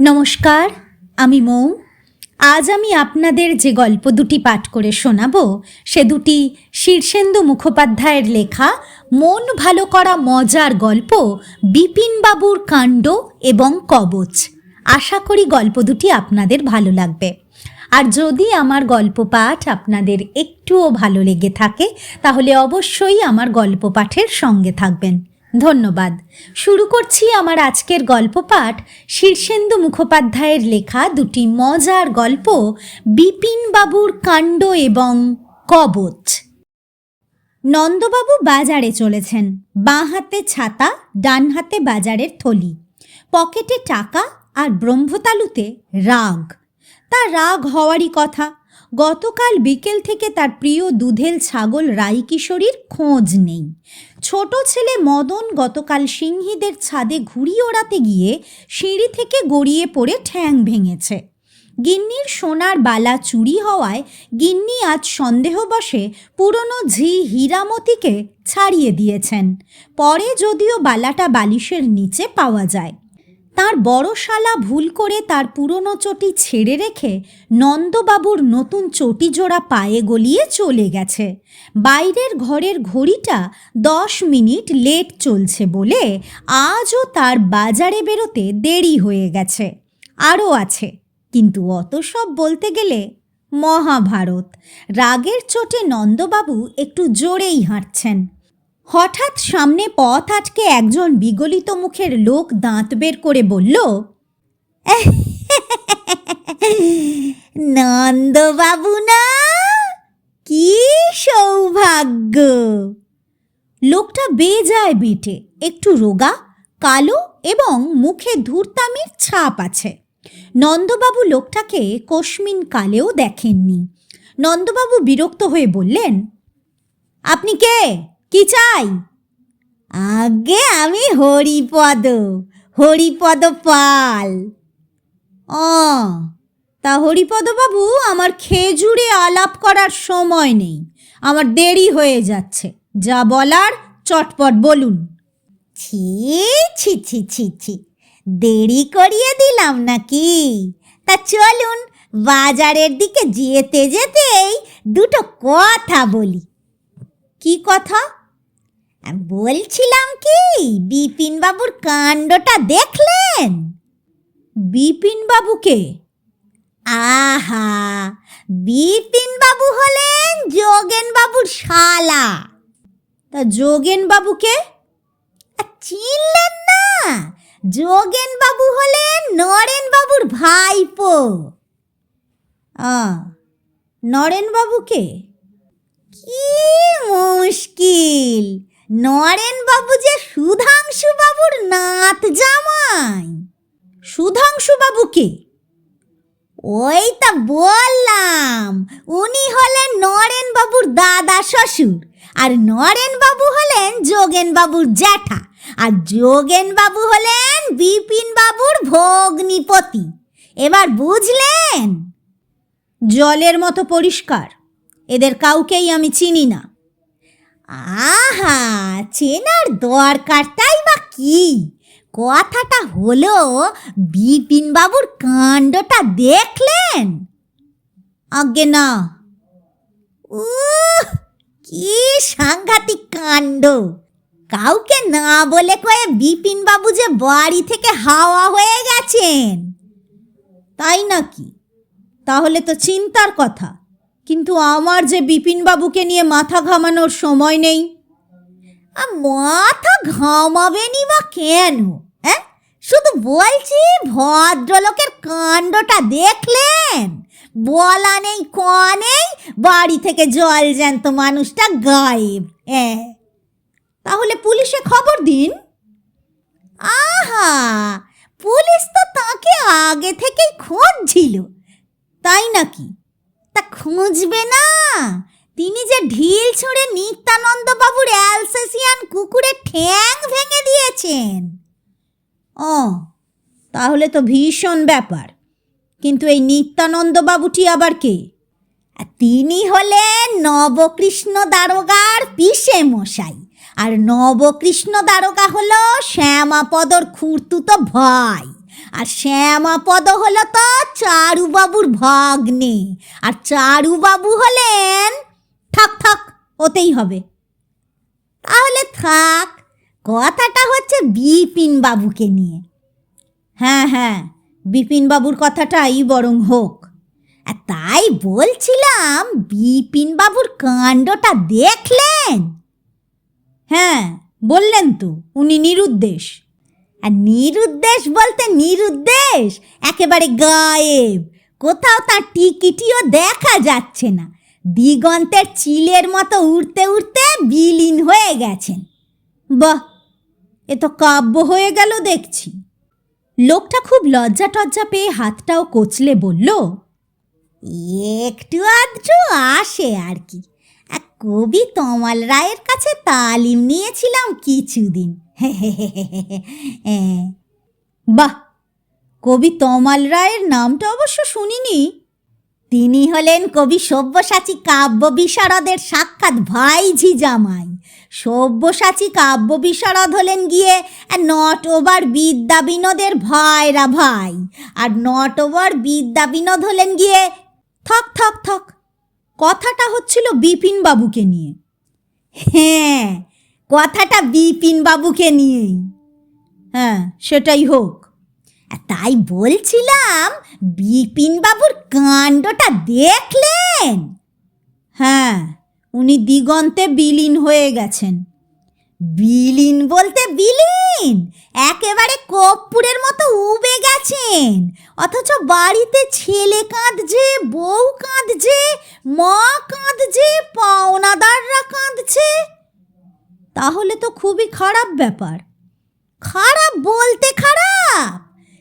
নমস্কার, আমি মৌ। আজ আমি আপনাদের যে গল্প দুটি পাঠ করে শোনাবো সে দুটি শীর্ষেন্দু মুখোপাধ্যায়ের লেখা মন ভালো করা মজার গল্প বিপিনবাবুর কাণ্ড এবং কবচ। আশা করি গল্প দুটি আপনাদের ভালো লাগবে। আর যদি আমার গল্প পাঠ আপনাদের একটুও ভালো লেগে থাকে তাহলে অবশ্যই আমার গল্প পাঠের সঙ্গে থাকবেন। ধন্যবাদ। শুরু করছি আমার আজকের গল্প পাঠ শীর্ষেন্দু মুখোপাধ্যায়ের লেখা দুটি মজার গল্প বিপিনবাবুর কাণ্ড এবং কবচ। নন্দবাবু বাজারে চলেছেন। বাঁ হাতে ছাতা, ডান হাতে বাজারের থলি, পকেটে টাকা আর ব্রহ্মতালুতে রাগ। তার রাগ হওয়ারই কথা। গতকাল বিকেল থেকে তার প্রিয় দুধেল ছাগল রাইকিশোরীর খোঁজ নেই। ছোট ছেলে মদন গতকাল সিংহীদের ছাদে ঘুড়ি ওড়াতে গিয়ে সিঁড়ি থেকে গড়িয়ে পড়ে ঠ্যাং ভেঙেছে। গিন্নির সোনার বালা চুরি হওয়ায় গিন্নি আজ সন্দেহবশে পুরনো ঝি হীরামতিকে ছাড়িয়ে দিয়েছেন। পরে যদিও বালাটা বালিশের নিচে পাওয়া যায়। তার বড় শালা ভুল করে তার পুরনো চটি ছেড়ে রেখে নন্দবাবুর নতুন চটি জোড়া পায়ে গলিয়ে চলে গেছে। বাইরের ঘরের ঘড়িটা 10 মিনিট লেট চলছে বলে আজও তার বাজারে বেরোতে দেরি হয়ে গেছে। আরও আছে, কিন্তু অত সব বলতে গেলে মহাভারত। রাগের চোটে নন্দবাবু একটু জোরেই হাঁটছেন। হঠাৎ সামনে পথ আটকে একজন বিগলিত মুখের লোক দাঁত বের করে বলল, নন্দবাবু না? কি সৌভাগ্য! লোকটা বেজায় বেটে, একটু রোগা, কালো এবং মুখে ধূর্তামির ছাপ আছে। নন্দবাবু লোকটাকে কোশমিন কালেও দেখেননি। নন্দবাবু বিরক্ত হয়ে বললেন, আপনি কে? কি চাই? আগে আমি হরিপদ পাল। তা হরিপদ বাবু, আমার খেজুরে আলাপ করার সময় নেই, আমার দেরি হয়ে যাচ্ছে। যা বলার চটপট বলুন। ছি ছি ছি ছি ছি, দেরি করিয়ে দিলাম নাকি? তা চলুন, বাজারের দিকে যেতে যেতেই দুটো কথা বলি। কি কথা? বলছিলাম কি, বিপিনবাবুর কাণ্ডটা দেখলেন? বিপিনবাবুকে? আহা, বিপিনবাবু হলেন যোগেনবাবুর শালা। তা যোগেনবাবুকে চিনলেন না? যোগেনবাবু হলেন নরেনবাবুর ভাইপো। নরেনবাবুকে? কি মুশকিল! নরেনবাবু যে সুধাংশুবাবুর নাত জামাই। সুধাংশুবাবুকে? ওই তা বললাম, উনি হলেন নরেনবাবুর দাদা শ্বশুর, আর নরেনবাবু হলেন যোগেনবাবুর জ্যাঠা, আর যোগেনবাবু হলেন বিপিনবাবুর ভগ্নিপতি। এবার বুঝলেন? জলের মতো পরিষ্কার। এদের কাউকেই আমি চিনি না। আহা, চেনার দরকারটাই বা কি? কথাটা হলো, বিপিনবাবুর কাণ্ডটা দেখলেন? আজ্ঞে না। কি সাংঘাতিক কাণ্ড! কাউকে না বলে কয়ে বিপিনবাবু যে বাড়ি থেকে হাওয়া হয়ে গেছেন। তাই নাকি? তাহলে তো চিন্তার কথা। কিন্তু আমার যে বিপিনবাবুকে নিয়ে মাথা ঘামানোর সময় নেই। মাথা ঘামাবেনি বা কেন? শুধু বলছি, ভদ্রলোকের কাণ্ডটা দেখলেন? বলা নেই কওয়া নেই, বাড়ি থেকে জল জ্যান্ত মানুষটা গায়েব। তাহলে পুলিশে খবর দিন। আহা, পুলিশ তো তাকে আগে থেকেই খুঁজছিল। তাই নাকি? তা খুঁজবে না? তিনি যে ঢিল ছুঁড়ে নিত্যানন্দবাবুর অ্যালসেসিয়ান কুকুরের ঠ্যাং ভেঙে দিয়েছেন। তাহলে তো ভীষণ ব্যাপার। কিন্তু এই নিত্যানন্দবাবুটি আবার কে? তিনি হলেন নবকৃষ্ণ দারোগার পিসে মশাই, আর নবকৃষ্ণ দারোগা হলো শ্যামাপদর খুড়তুতো ভাই। আর শ্যামাপদ হলো তো চারুবাবুর ভাগ্নে, আর চারুবাবু হলেন, থাক থাক, ওতেই হবে। তাহলে থাক, কথাটা হচ্ছে বিপিন বাবুকে নিয়ে। হ্যাঁ হ্যাঁ, বিপিন বাবুর কথাটাই বরং হোক। আর তাই বলছিলাম, বিপিন বাবুর কাণ্ডটা দেখলেন? হ্যাঁ, বললেন তো উনি নিরুদ্দেশ। আর নিরুদ্দেশ বলতে নিরুদ্দেশ একেবারে গায়েব, কোথাও তার টিকিটিও দেখা যাচ্ছে না, দিগন্তের চিলের মতো উড়তে উড়তে বিলীন হয়ে গেছেন। বাহ, এ তো কাব্য হয়ে গেল দেখছি। লোকটা খুব লজ্জা টজ্জা পেয়ে হাতটাও কচলে বলল, একটু আধটু আসে আর কি। কবি তমাল রায়ের কাছে তালিম নিয়েছিলাম কিছুদিন। বাহ, কবি তমাল রায়ের নামটা অবশ্য শুনিনি। তিনি হলেন কবি সব্যসাচী কাব্য বিশারদের সাক্ষাৎ ভাইঝি জামাই। সব্যসাচী কাব্য বিশারদ হলেন গিয়ে নটবর বিদ্যা বিনোদের ভাইরা ভাই, আর নটবর বিদ্যা বিনোদ হলেন গিয়ে, থাক থাক থাক, কথাটা হচ্ছিল বিপিন বাবুকে নিয়ে। হ্যাঁ, কথাটা বিপিন বাবুকে নিয়েই। হ্যাঁ, সেটাই হোক। তাই বলছিলাম, বিপিন বাবুর কাণ্ডটা দেখলেন? হ্যাঁ, উনি দিগন্তে বিলীন হয়ে গেছেন। বিলীন বলতে বিলীন, একেবারে কর্পূরের মতো উবে গেছেন। অথচ বাড়িতে ছেলে কাঁদছে, বউ কাঁদছে, মা কাঁদছে, পাওনাদাররা কাঁদছে। তাহলে তো খুবই খারাপ ব্যাপার। খারাপ বলতে খারাপ।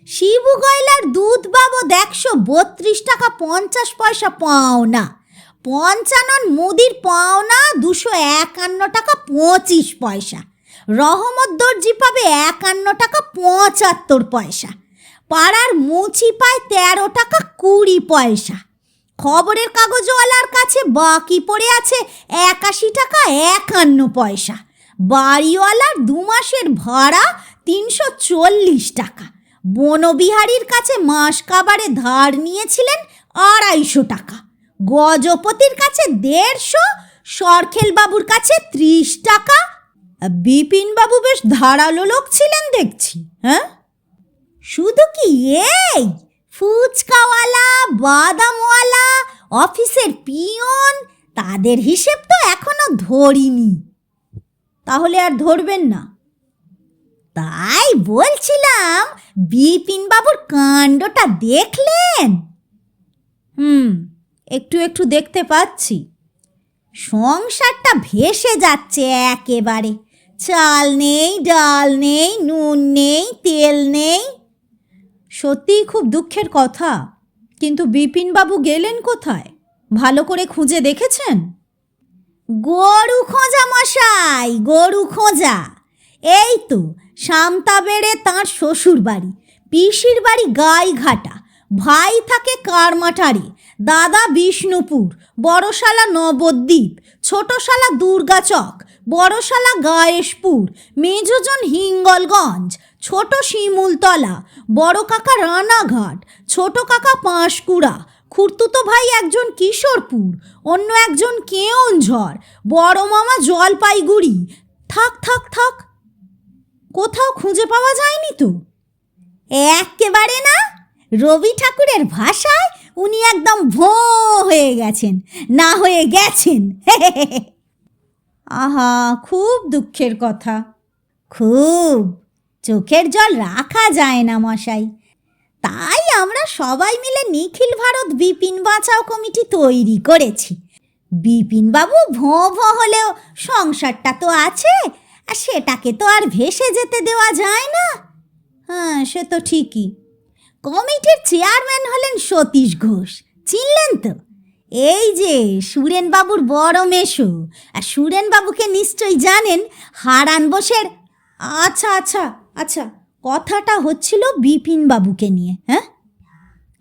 শিবু গয়লার দুধ বাবদ 132 টাকা 50 পয়সা পাওনা, পঞ্চানন মুদির পাওনা 251 টাকা 25 পয়সা, রহমত দর্জি পাবে 51 টাকা 75 পয়সা, পাড়ার মুচি পায় 13 টাকা 20 পয়সা, খবরের কাগজওয়ালার কাছে বাকি পড়ে আছে 81 টাকা 51 পয়সা, বাড়িওয়ালার 2 মাসের ভাড়া 340 টাকা, বনবিহারীর কাছে মাস কাবারে ধার নিয়েছিলেন 250 টাকা, গজপতির কাছে 150, সরখেল বাবুর কাছে 30 টাকা। বিপিন বাবু বেশ ধারালো লোক ছিলেন দেখছি। হ্যাঁ, শুধু কি এই, ফুচকাওয়ালা, বাদামওয়ালা, অফিসের পিয়ন, তাদের হিসেব তো এখনো ধরিনি। তাহলে আর ধরবেন না? তাই বলছিলাম, বিপিন বাবুর কাণ্ডটা দেখলেন? একটু একটু দেখতে পাচ্ছি। সংসারটা ভেসে যাচ্ছে একেবারে। চাল নেই, ডাল নেই, নুন নেই, তেল নেই। সত্যিই খুব দুঃখের কথা। কিন্তু বিপিন বাবু গেলেন কোথায়? ভালো করে খুঁজে দেখেছেন? গরু খোঁজা মশাই, গরু খোঁজা। এই তো সামতা বেড়ে তাঁর শ্বশুর বাড়ি, পিসির বাড়ি গাইঘাটা, ভাই থাকে কারমাটারে, দাদা বিষ্ণুপুর, বড়শালা নবদ্বীপ, ছোটশালা দুর্গাচক, বড়শালা গায়েশপুর, মেজজন হিঙ্গলগঞ্জ, ছোট শিমুলতলা, বড় কাকা রানাঘাট, ছোট কাকা পাঁশকুড়া, খুড়তুতো ভাই একজন কিশোরপুর, অন্য একজন কেওনঝড়, বড় মামা জলপাইগুড়ি। থাক থাক থাক, কোথাও খুঁজে পাওয়া যায়নি তো? একেবারে না। রবি ঠাকুরের ভাষায় উনি একদম ভো হয়ে গেছেন, না হয়ে গেছেন। আহা, খুব দুঃখের কথা। খুব, চোখের জল রাখা যায় না মশাই। তাই আমরা সবাই মিলে নিখিল ভারত বিপিন বাঁচাও কমিটি তৈরি করেছি। বিপিনবাবু ভোঁ ভোঁ হলেও সংসারটা তো আছে, আর সেটাকে তো আর ভেসে যেতে দেওয়া যায় না। হ্যাঁ, সে তো ঠিকই। কমিটির চেয়ারম্যান হলেন সতীশ ঘোষ, চিনলেন তো? এই যে সুরেনবাবুর বড় মেসো। আর সুরেনবাবুকে নিশ্চয়ই জানেন, হারান বোসের। আচ্ছা আচ্ছা আচ্ছা, কথাটা হচ্ছিল বিপিন বাবুকে নিয়ে। হ্যাঁ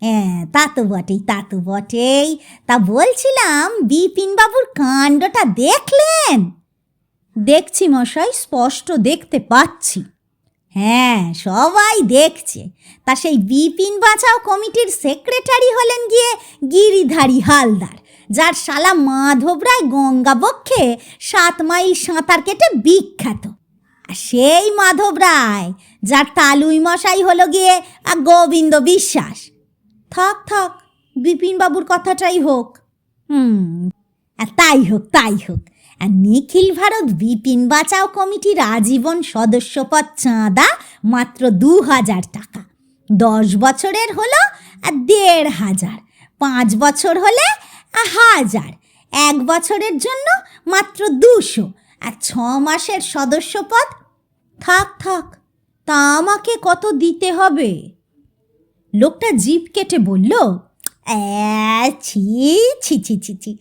হ্যাঁ, তা তো বটেই, তা তো বটেই। তা বলছিলাম, বিপিন বাবুর কাণ্ডটা দেখলেন? দেখছি মশাই, স্পষ্ট দেখতে পাচ্ছি। হ্যাঁ, সবাই দেখছে। তা সেই বিপিন বাঁচাও কমিটির সেক্রেটারি হলেন গিয়ে গিরিধারী হালদার, যার শালা মাধব রায় গঙ্গাবক্ষে 7 মাইল সাঁতার কেটে বিখ্যাত। আর সেই মাধব রায় যার তালুই মশাই হলো গিয়ে গোবিন্দ বিশ্বাস। থাক থাক, বিপিনবাবুর কথাটাই হোক। তাই হোক তাই হোক। আর নিখিল ভারত বিপিন বাঁচাও কমিটির আজীবন সদস্যপদ চাঁদা মাত্র 2000 টাকা। 10 বছরের হলো 1500, 5 বছর হলে 1000, 1 বছরের জন্য মাত্র 200, আর 6 মাসের সদস্যপদ। থাক থাক, তা আমাকে কত দিতে হবে? লোকটা জিভ কেটে বলল, ছি ছি ছি ছি ছি,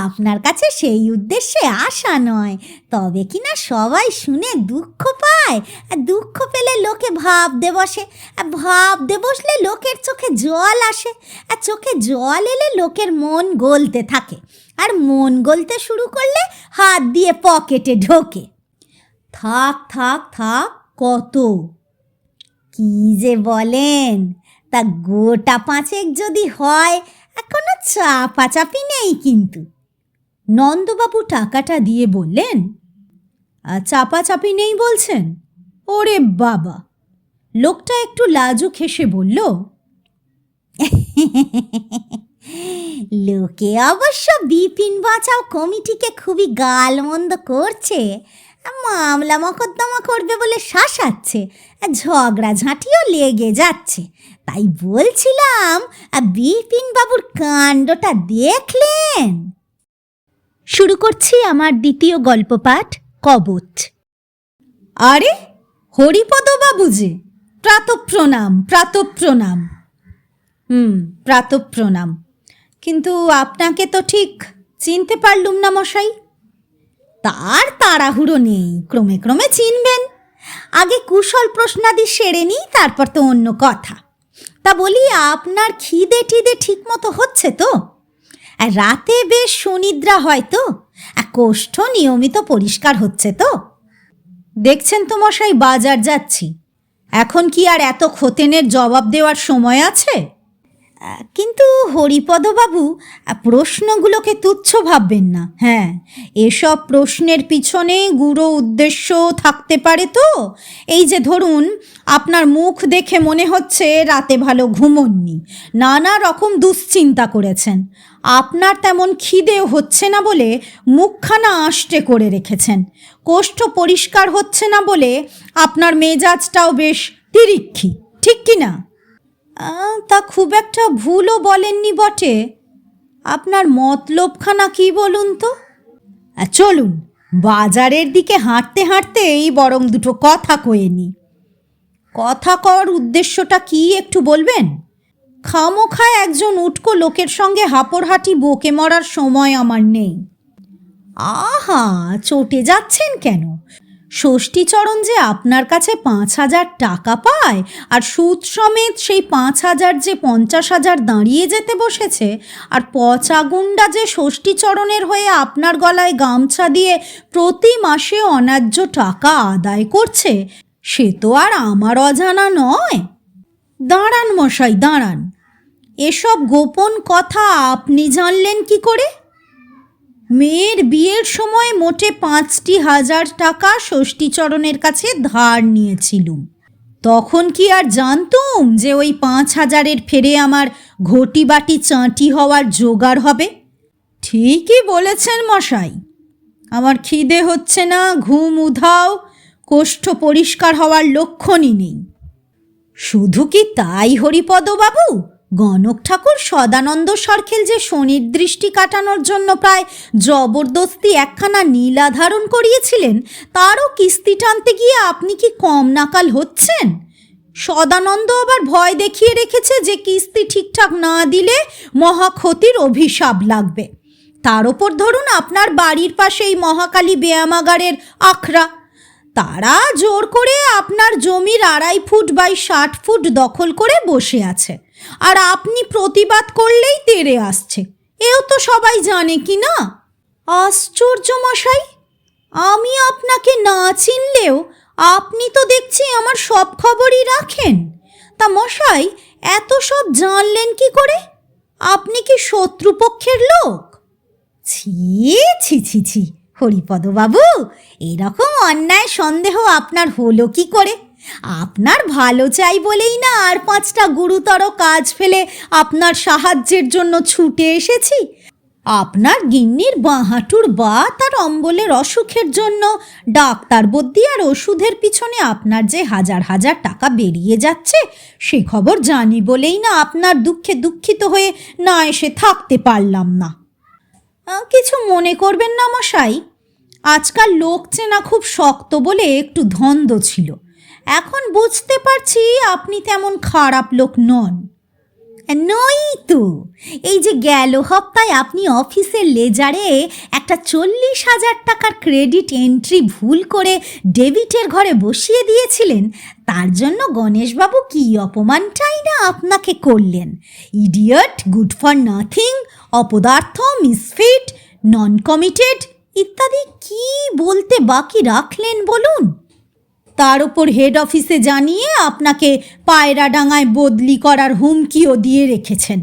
আপনার কাছে সেই উদ্দেশ্যে আসা নয়। তবে কিনা সবাই শুনে দুঃখ পায়, আর দুঃখ পেলে লোকে ভাবতে বসে, আর ভাবতে বসলে লোকের চোখে জল আসে, আর চোখে জল এলে লোকের মন গলতে থাকে, আর মন গলতে শুরু করলে হাত দিয়ে পকেটে ঢোকে। থাক থাক থাক, কত? কি যে বলেন! তা গোটা 5 যদি হয়, কোনো চাপাচাপি নেই কিন্তু। নন্দবাবু টাকাটা দিয়ে বললেন, চাপাচাপি নেই বলছেন? ওরে বাবা! লোকটা একটু লাজুক হেসে বলল, লোকে অবশ্য বিপিন বাঁচাও কমিটিকে খুবই গালমন্দ করছে, মামলা মকদ্দমা করবে বলে শাসাচ্ছে, ঝগড়া ঝাঁটিও লেগে যাচ্ছে। তাই বলছিলাম, বিপিন বাবুর কাণ্ডটা দেখলেন? শুরু করছি আমার দ্বিতীয় গল্প পাঠ, কবচ। আরে হরিপদ বাবু যে! প্রাতঃপ্রণাম, প্রাতঃপ্রণাম। প্রাতঃপ্রণাম। কিন্তু আপনাকে তো ঠিক চিনতে পারলুম না মশাই। তার তাড়াহুড়ো নেই, ক্রমে ক্রমে চিনবেন। আগে কুশল প্রশ্নাদি সেরে নিই, তারপর তো অন্য কথা। তা বলি, আপনার খিদে টিদে ঠিক মতো হচ্ছে তো? রাতে বেশ সুনিদ্রা হয় তো? কোষ্ঠ নিয়মিত পরিষ্কার হচ্ছে তো? দেখছেন তো মশাই, বাজার যাচ্ছি। এখন কি আর এত খোতেনের জবাব দেওয়ার সময় আছে? কিন্তু হরিপদবাবু, প্রশ্নগুলোকে তুচ্ছ ভাববেন না। হ্যাঁ, এসব প্রশ্নের পিছনে গূঢ় উদ্দেশ্য থাকতে পারে তো। এই যে ধরুন, আপনার মুখ দেখে মনে হচ্ছে রাতে ভালো ঘুমোননি, নানা রকম দুশ্চিন্তা করেছেন। আপনার তেমন খিদেও হচ্ছে না বলে মুখখানা আষ্টে করে রেখেছেন। কোষ্ঠ পরিষ্কার হচ্ছে না বলে আপনার মেজাজটাও বেশ তিরিক্ষি, ঠিক কি না? তা খুব একটা ভুলও বলেননি বটে। আপনার মতলবখানা কি বলুন তো? চলুন, বাজারের দিকে হাঁটতে হাঁটতেই বরং দুটো কথা কয়ে নি। কথা কওয়ার উদ্দেশ্যটা কি একটু বলবেন? খামোখায় একজন উটকো লোকের সঙ্গে হাঁপড়হাঁটি বকে মরার সময় আমার নেই। আহা, চটে যাচ্ছেন কেন? ষষ্ঠীচরণ যে আপনার কাছে 5000 টাকা পায়, আর সুদ সমেত সেই 5000 যে 50,000 দাঁড়িয়ে যেতে বসেছে, আর পচা গুন্ডা যে ষষ্ঠীচরণের হয়ে আপনার গলায় গামছা দিয়ে প্রতি মাসে অন্যায্য টাকা আদায় করছে, সে তো আর আমার অজানা নয়। দাঁড়ান মশাই, দাঁড়ান। এসব গোপন কথা আপনি জানলেন কি করে? মেয়ের বিয়ের সময় মোটে 5,000 টাকা ষষ্ঠীচরণের কাছে ধার নিয়েছিলুম। তখন কি আর জানতুম যে ওই 5,000-এর ফেরে আমার ঘটি বাটি চাঁটি হওয়ার জোগাড় হবে? ঠিকই বলেছেন মশাই। আমার খিদে হচ্ছে না, ঘুম উধাও, কোষ্ঠ পরিষ্কার হওয়ার লক্ষণই নেই। শুধু কি তাই হরিপদবাবু, গণক ঠাকুর সদানন্দ সরখেল যে শনির দৃষ্টি কাটানোর জন্য প্রায় জবরদস্তি একখানা নীলা ধারণ করিয়েছিলেন, তারও কিস্তি টানতে গিয়ে আপনি কি কম নাকাল হচ্ছেন? সদানন্দ আবার ভয় দেখিয়ে রেখেছে যে কিস্তি ঠিকঠাক না দিলে মহা ক্ষতির অভিশাপ লাগবে। তার ওপর ধরুন আপনার বাড়ির পাশে এই মহাকালী ব্যায়ামাগারের আখড়া, তারা জোর করে আপনার জমির 2.5 ফুট বাই 60 ফুট দখল করে বসে আছে, আর আপনি প্রতিবাদ করলেই তেড়ে আসছে। এও তো সবাই জানে কি না? আশ্চর্য মশাই, আমি আপনাকে না চিনলেও আপনি তো দেখছি আমার সব খবরই রাখেন। তা মশাই, এত সব জানলেন কি করে? আপনি কি শত্রুপক্ষের লোক? ছি ছি ছি ছি, হরিপদবাবু, এরকম অন্যায় সন্দেহ আপনার হলো কি করে? আপনার ভালো চাই বলেই না আর 5টা গুরুতর কাজ ফেলে আপনার সাহায্যের জন্য ছুটে এসেছি। আপনার গিন্নির বাঁ হাঁটুর বাত আর অম্বলের অসুখের জন্য ডাক্তার বদ্যি আর ওষুধের পিছনে আপনার যে হাজার হাজার টাকা বেরিয়ে যাচ্ছে সে খবর জানি বলেই না আপনার দুঃখে দুঃখিত হয়ে না এসে থাকতে পারলাম না। কিছু মনে করবেন না মশাই, আজকাল লোক চেনা খুব শক্ত বলে একটু ধন্দ ছিল। এখন বুঝতে পারছি আপনি তেমন খারাপ লোক নন। নই তো, এই যে গেল সপ্তাহে আপনি অফিসের লেজারে একটা 40,000 টাকার ক্রেডিট এন্ট্রি ভুল করে ডেবিটের ঘরে বসিয়ে দিয়েছিলেন, তার জন্য গণেশবাবু কি অপমানটাই না আপনাকে করলেন। ইডিয়ট, গুড ফর নাথিং, অপদার্থ, মিসফিট, নন কমিটেড ইত্যাদি কি বলতে বাকি রাখলেন বলুন? তার ওপর হেড অফিসে জানিয়ে আপনাকে পায়রাডাঙ্গায় বদলি করার হুমকিও দিয়ে রেখেছেন।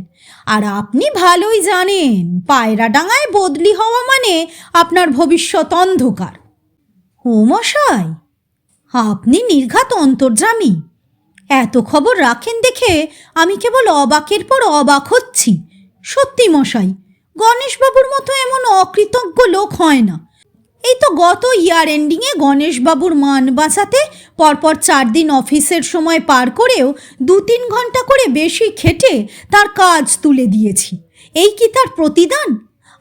আর আপনি ভালোই জানেন পায়রাডাঙ্গায় বদলি হওয়া মানে আপনার ভবিষ্যৎ অন্ধকার। ও মশাই, আপনি নির্ঘাত অন্তর্যামী। এত খবর রাখেন দেখে আমি কেবল অবাকের পর অবাক হচ্ছি। সত্যি মশাই, গণেশবাবুর মতো এমন অকৃতজ্ঞ লোক হয় না। এই তো গত ইয়ার এন্ডিংয়ে গণেশবাবুর মান বাঁচাতে পরপর 4 দিন অফিসের সময় পার করেও 2-3 ঘন্টা করে বেশি খেটে তার কাজ তুলে দিয়েছি। এই কি তার প্রতিদান?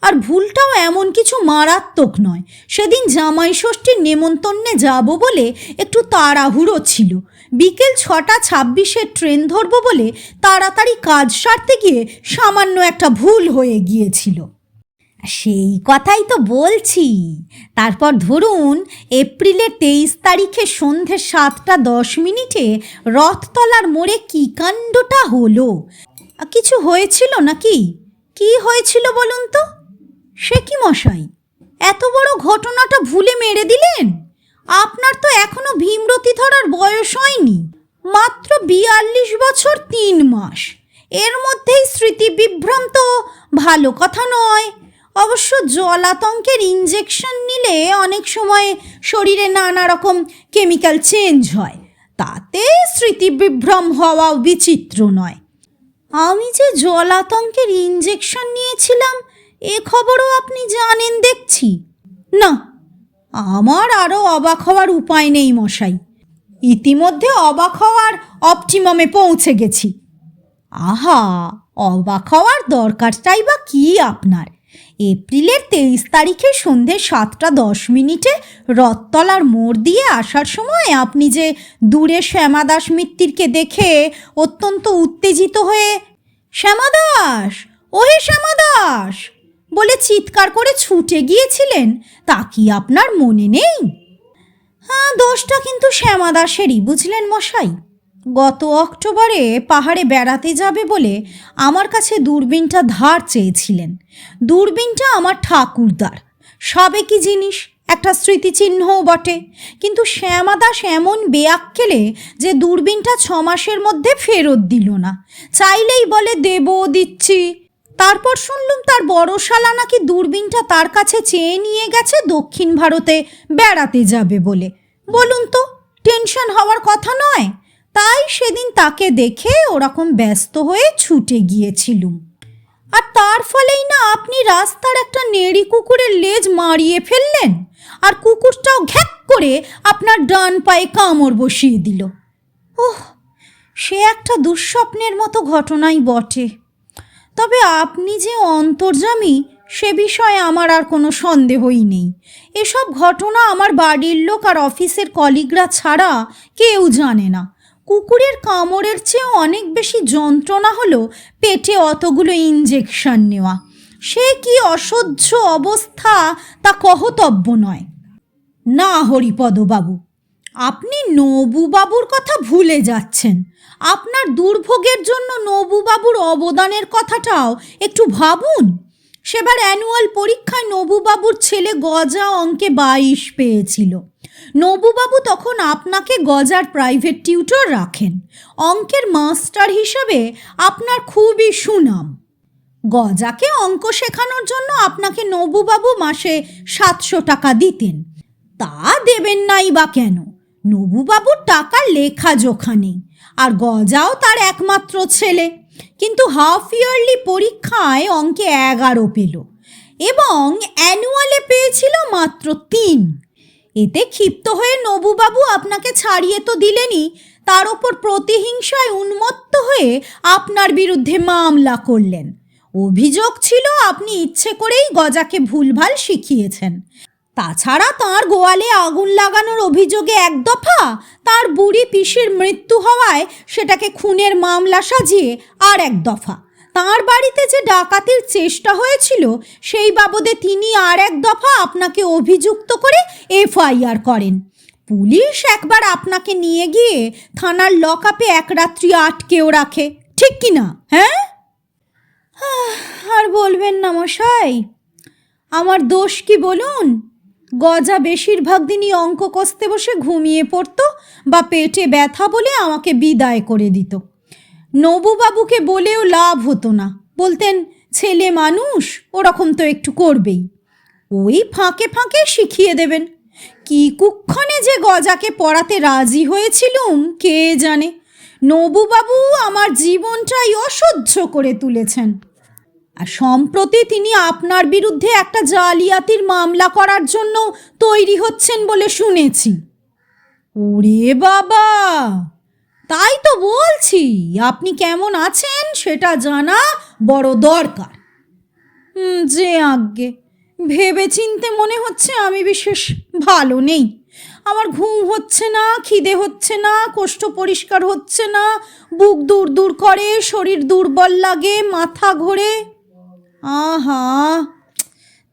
আর ভুলটাও এমন কিছু মারাত্মক নয়। সেদিন জামাই ষষ্ঠীর নেমন্তন্নে যাব বলে একটু তাড়াহুড়ো ছিল। বিকেল 6:26 ট্রেন ধরবো বলে তাড়াতাড়ি কাজ সারতে গিয়ে সামান্য একটা ভুল হয়ে গিয়েছিল। সেই কথাই তো বলছি। তারপর ধরুন এপ্রিলের 23 তারিখে সন্ধে 7:10 রথতলার মোড়ে কী কাণ্ডটা হলো। কিছু হয়েছিল নাকি? কি হয়েছিল বলুন তো? সে কি মশাই, এত বড় ঘটনাটা ভুলে মেরে দিলেন? আপনার তো এখনো ভীমরতি ধরার বয়স হয়নি, মাত্র 42 বছর 3 মাস। এর মধ্যেই স্মৃতি বিভ্রম তো ভালো কথা নয়। অবশ্য জলাতঙ্কের ইঞ্জেকশন নিলে অনেক সময় শরীরে নানা রকম কেমিক্যাল চেঞ্জ হয়, তাতে স্মৃতি বিভ্রম হওয়াও বিচিত্র নয়। আমি যে জলাতঙ্কের ইঞ্জেকশন নিয়েছিলাম এ খবরও আপনি জানেন দেখছি। না, আমার আরও অবাক হওয়ার উপায় নেই মশাই। ইতিমধ্যে অবাক হওয়ার অপটিমামে পৌঁছে গেছি। আহা, অবাক হওয়ার দরকারটাই বা কি আপনার? এপ্রিলের 23 তারিখে সন্ধে 7:10 রথতলার মোড় দিয়ে আসার সময় আপনি যে দূরে শ্যামাদাস মিত্তিরকে দেখে অত্যন্ত উত্তেজিত হয়ে শ্যামাদাস, ওহে শ্যামাদাস বলে চিৎকার করে ছুটে গিয়েছিলেন, তা কি আপনার মনে নেই? হ্যাঁ, দোষটা কিন্তু শ্যামাদাসেরই, বুঝলেন মশাই। গত অক্টোবরে পাহাড়ে বেড়াতে যাবে বলে আমার কাছে দূরবীনটা ধার চেয়েছিলেন। দূরবীনটা আমার ঠাকুরদার, সাবেকি জিনিস, একটা স্মৃতিচিহ্নও বটে। কিন্তু শ্যামাদাস এমন বেয়াক্কেলে যে দূরবীনটা 6 মাসের মধ্যে ফেরত দিল না। চাইলেই বলে দেবো, দিচ্ছি। তারপর শুনলুম তার বড় শালা নাকি দূরবীনটা তার কাছে চেয়ে নিয়ে গেছে দক্ষিণ ভারতে বেড়াতে যাবে বলে। বলুন তো, টেনশন হওয়ার কথা নয়? তাই সেদিন তাকে দেখে ওরকম ব্যস্ত হয়ে ছুটে গিয়েছিলুম। আর তার ফলেই না আপনি রাস্তার একটা নেড়ি কুকুরের লেজ মারিয়ে ফেললেন, আর কুকুরটাও ঘ্যাক করে আপনার ডান পায়ে কামড় বসিয়ে দিল। ওহ, সে একটা দুঃস্বপ্নের মতো ঘটনাই বটে। তবে আপনি যে অন্তর্যামী সে বিষয়ে আমার আর কোনো সন্দেহই নেই। এসব ঘটনা আমার বাড়ির লোক আর অফিসের কলিগরা ছাড়া কেউ জানে না। কুকুরের কামড়ের চেয়েও অনেক বেশি যন্ত্রণা হলো পেটে অতগুলো ইঞ্জেকশন নেওয়া। সে কি অসহ্য অবস্থা তা কহতব্য নয়। না হরিপদবাবু, আপনি নবুবাবুর কথা ভুলে যাচ্ছেন। আপনার দুর্ভোগের জন্য নবুবাবুর অবদানের কথাটাও একটু ভাবুন। সেবার অ্যানুয়াল পরীক্ষায় নবুবাবুর ছেলে গজা অঙ্কে 22 পেয়েছিল। নবুবাবু তখন আপনাকে গজার প্রাইভেট টিউটর রাখেন। অঙ্কের মাস্টার হিসাবে আপনার খুবই সুনাম। গজাকে অঙ্ক শেখানোর জন্য আপনাকে নবুবাবু মাসে 700 টাকা দিতেন। তা দেবেন নাই বা কেন? নবুবাবুর টাকার লেখা জোখা নেই, আর গজাও তার একমাত্র ছেলে। কিন্তু হাফ ইয়ারলি পরীক্ষায় অঙ্কে 11 পেল এবং অ্যানুয়ালে পেয়েছিল মাত্র 3। এতে ক্ষিপ্ত হয়ে নবুবাবু আপনাকে ছাড়িয়ে তো দিলেনই, তার ওপর প্রতিহিংসায় উন্মত্ত হয়ে আপনার বিরুদ্ধে মামলা করলেন। অভিযোগ ছিল আপনি ইচ্ছে করেই গজাকে ভুলভাল শিখিয়েছেন। তাছাড়া তাঁর গোয়ালে আগুন লাগানোর অভিযোগে 1 দফা, তার বুড়ি পিসির মৃত্যু হওয়ায় সেটাকে খুনের মামলা সাজিয়ে আর 1 দফা, তাঁর বাড়িতে যে ডাকাতির চেষ্টা হয়েছিল সেই বাবদে তিনি আর 1 দফা আপনাকে অভিযুক্ত করে FIR করেন। পুলিশ একবার আপনাকে নিয়ে গিয়ে থানার লকআপে 1 রাত্রি আটকেও রাখে, ঠিক কি না? হ্যাঁ, আর বলবেন না মশাই, আমার দোষ কি বলুন? গজা বেশিরভাগ দিনই অঙ্ক কষতে বসে ঘুমিয়ে পড়তো বা পেটে ব্যথা বলে আমাকে বিদায় করে দিত। নবুবাবুকে বলেও লাভ হতো না, বলতেন ছেলে মানুষ, ওরকম তো একটু করবেই, ওই ফাঁকে ফাঁকে শিখিয়ে দেবেন। কি কুক্ষণে যে গজাকে পড়াতে রাজি হয়েছিলুম কে জানে। নবুবাবু আমার জীবনটাই অসহ্য করে তুলেছেন। আর সম্প্রতি তিনি আপনার বিরুদ্ধে একটা জালিয়াতির মামলা করার জন্য তৈরি হচ্ছেন বলে শুনেছি। ওরে বাবা, তাই তো বলছি, আপনি কেমন আছেন সেটা জানা বড় দরকার। যে আজ্ঞে, ভেবে চিনতে মনে হচ্ছে আমি বিশেষ ভালো নেই। আমার ঘুম হচ্ছে না, খিদে হচ্ছে না, কোষ্ঠ পরিষ্কার হচ্ছে না, বুক দূর দূর করে, শরীর দুর্বল লাগে, মাথা ঘোরে। আহা,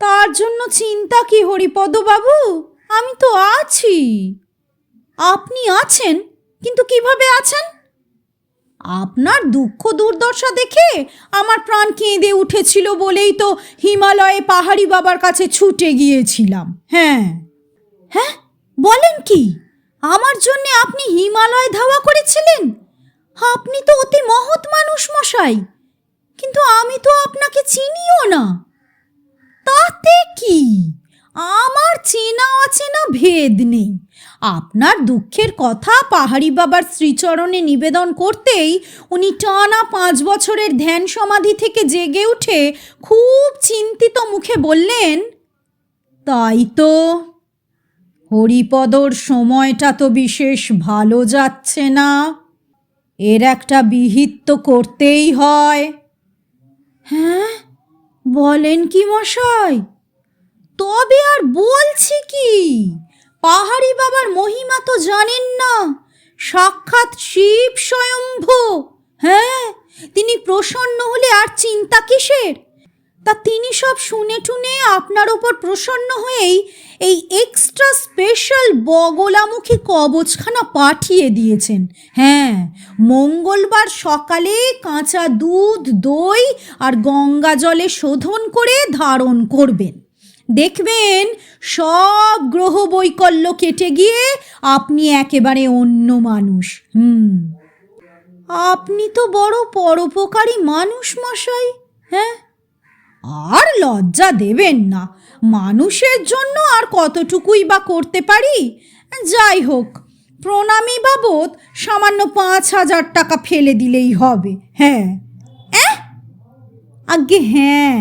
তার জন্য চিন্তা কি হরিপদ বাবু? আমি তো আছি। আপনি আছেন, কিন্তু কিভাবে আছেন? আপনার দুঃখ দুর্দশা দেখে আমার প্রাণ কেঁদে উঠেছিল বলেই তো হিমালয়ে পাহাড়ি বাবার কাছে ছুটে গিয়েছিলাম। হ্যাঁ হ্যাঁ, বলেন কি? আমার জন্যে আপনি হিমালয় ধাওয়া করেছিলেন? আপনি তো অতি মহৎ মানুষ মশাই, কিন্তু আমি তো আপনাকে চিনিও না। তাতে কি, আমার চেনা অচেনা ভেদ নেই। আপনার দুঃখের কথা পাহাড়ি বাবার শ্রীচরণে নিবেদন করতেই উনি টানা 5 বছরের ধ্যান সমাধি থেকে জেগে উঠে খুব চিন্তিত মুখে বললেন, তাই তো, হরিপদর সময়টা তো বিশেষ ভালো যাচ্ছে না, এর একটা বিহিত তো করতেই হয়। হ্যাঁ, বলেন কি মশাই? তবে আর বলছি কি, পাহাড়ি বাবার মহিমা তো জানেন না, সাক্ষাৎ শিব স্বয়ম্ভু। হ্যাঁ, তিনি প্রসন্ন হলে আর চিন্তা কিসের? তা তিনি সব শুনে টুনে আপনার ওপর প্রসন্ন হয়েই এই এক্সট্রা স্পেশাল বগলামুখী কবচখানা পাঠিয়ে দিয়েছেন। হ্যাঁ, মঙ্গলবার সকালে কাঁচা দুধ, দই আর গঙ্গা জলে শোধন করে ধারণ করবেন। দেখবেন সব গ্রহ বৈকল্য কেটে গিয়ে আপনি একেবারে অন্য মানুষ। আপনি তো বড় পরোপকারী মানুষ মশাই। হ্যাঁ, আর লজ্জা দেবেন না, মানুষের জন্য আর কতটুকুই বা করতে পারি। যাই হোক, প্রণামী বাবদ সামান্য 5,000 টাকা ফেলে দিলেই হবে। হ্যাঁ, আজ্ঞে হ্যাঁ,